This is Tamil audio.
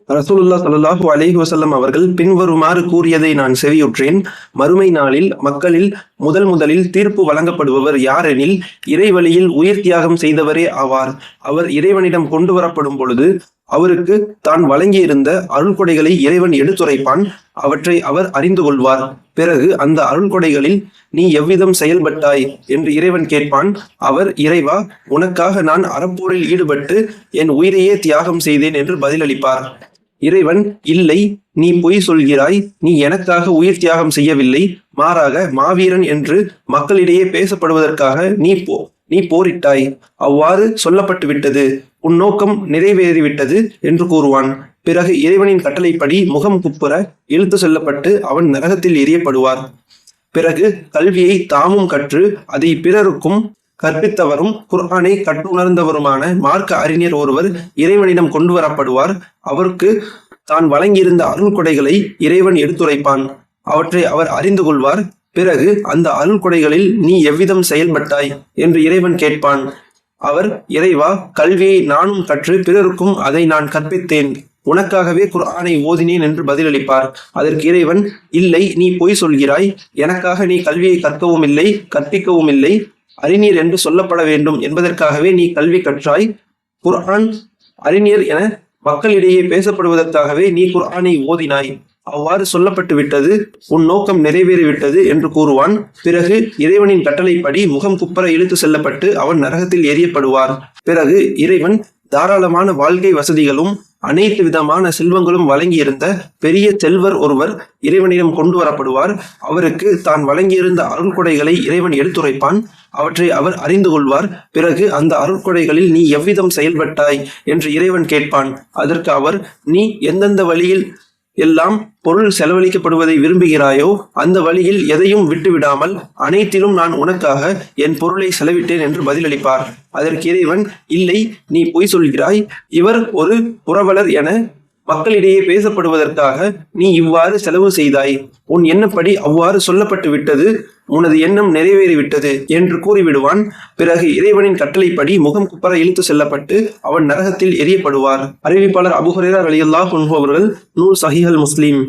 ரசூலுல்லாஹ் ஸல்லல்லாஹு அலைஹி வஸல்லம் அவர்கள் பின்வருமாறு கூறியதை நான் செவியுற்றேன். மறுமை நாளில் மக்களில் முதலில் தீர்ப்பு வழங்கப்படுபவர் யாரெனில் இறைவழியில் உயிர் தியாகம் செய்தவரே ஆவார். அவர் இறைவனிடம் கொண்டு வரப்படும் பொழுது அவருக்கு தான் வழங்கியிருந்த அருள்கொடைகளை இறைவன் எடுத்துரைப்பான். அவற்றை அவர் அறிந்து கொள்வார். பிறகு அந்த அருள்கொடைகளில் நீ எவ்விதம் செயல்பட்டாய் என்று இறைவன் கேட்பான். அவர், இறைவா, உனக்காக நான் அறப்போரில் ஈடுபட்டு என் உயிரையே தியாகம் செய்தேன் என்று பதிலளிப்பார். இறைவன், இல்லை, நீ பொய் சொல்கிறாய், நீ எனக்காக உயிர் தியாகம் செய்யவில்லை, மாறாக மாவீரன் என்று மக்களிடையே பேசப்படுவதற்காக நீ போரிட்டாய், அவ்வாறு சொல்லப்பட்டு விட்டது, உன் நோக்கம் நிறைவேறிவிட்டது என்று கூறுவான். பிறகு இறைவனின் கட்டளைப்படி முகம் குப்புற இழுத்து செல்லப்பட்டு அவன் நரகத்தில் எரியப்படுவார். பிறகு கல்வியை தாமும் கற்று அதை பிறருக்கும் கற்பித்தவரும் குர்ஆனை கற்றுணர்ந்தவருமான மார்க்க அறிஞர் ஒருவர் இறைவனிடம் கொண்டு வரப்படுவார். அவருக்கு தான் வழங்கியிருந்த அருள் கொடைகளை இறைவன் எடுத்துரைப்பான். அவற்றை அவர் அறிந்து கொள்வார். பிறகு அந்த அருள் கொடைகளில் நீ எவ்விதம் செயல்பட்டாய் என்று இறைவன் கேட்பான். அவர், இறைவா, கல்வியை நானும் கற்று பிறருக்கும் அதை நான் கற்பித்தேன், உனக்காகவே குர்ஆனை ஓதினேன் என்று பதிலளிப்பார். அதற்கு இறைவன், இல்லை, நீ பொய் சொல்கிறாய், எனக்காக நீ கல்வியை கற்கவும் இல்லை, கற்பிக்கவும் இல்லை, அறிஞர் என்று சொல்லப்பட வேண்டும் என்பதற்காகவே நீ கல்வி கற்றாய். குர்ஆன் அறிஞர் என மக்களிடையே பேசப்படுவதற்காகவே நீ குர்ஆனை ஓதினாய், அவ்வாறு சொல்லப்பட்டு விட்டது, உன் நோக்கம் நிறைவேறிவிட்டது என்று கூறுவான். பிறகு இறைவனின் கட்டளைப்படி முகம் குப்பர இழுத்து செல்லப்பட்டு அவன் நரகத்தில் எரியப்படுவார். பிறகு இறைவன் தாராளமான வாழ்க்கை வசதிகளும் அனைத்து விதமான செல்வங்களும் வழங்கியிருந்த பெரிய செல்வர் ஒருவர் இறைவனிடம் கொண்டு வரப்படுவார். அவருக்கு தான் வழங்கியிருந்த அருள்கொடைகளை இறைவன் எடுத்துரைப்பான். அவற்றை அவர் அறிந்து கொள்வார். பிறகு அந்த அருள்கொடைகளில் நீ எவ்விதம் செயல்பட்டாய் என்று இறைவன் கேட்பான். அதற்கு அவர், நீ எந்தெந்த வழியில் எல்லாம் பொருள் செலவழிக்கப்படுவதை விரும்புகிறாயோ அந்த வழியில் எதையும் விட்டுவிடாமல் அனைத்திலும் நான் உனக்காக என் பொருளை செலவிட்டேன் என்று பதிலளிப்பார். அதற்கு இறைவன், இல்லை, நீ பொய் சொல்கிறாய், இவர் ஒரு புரவலர் என மக்களிடையே பேசப்படுவதற்காக நீ இவ்வாறு செலவு செய்தாய், உன் எண்ணப்படி அவ்வாறு சொல்லப்பட்டு விட்டது, உனது எண்ணம் நிறைவேறிவிட்டது என்று கூறிவிடுவான். பிறகு இறைவனின் கட்டளைப்படி முகம் குப்பர இழுத்து செல்லப்பட்டு அவன் நரகத்தில் எரியப்படுவார். அறிவிப்பாளர் அபூ ஹுரைரா ரலியல்லாஹு அன்ஹு அவர்கள், நூல் சஹீஹுல் முஸ்லிம்.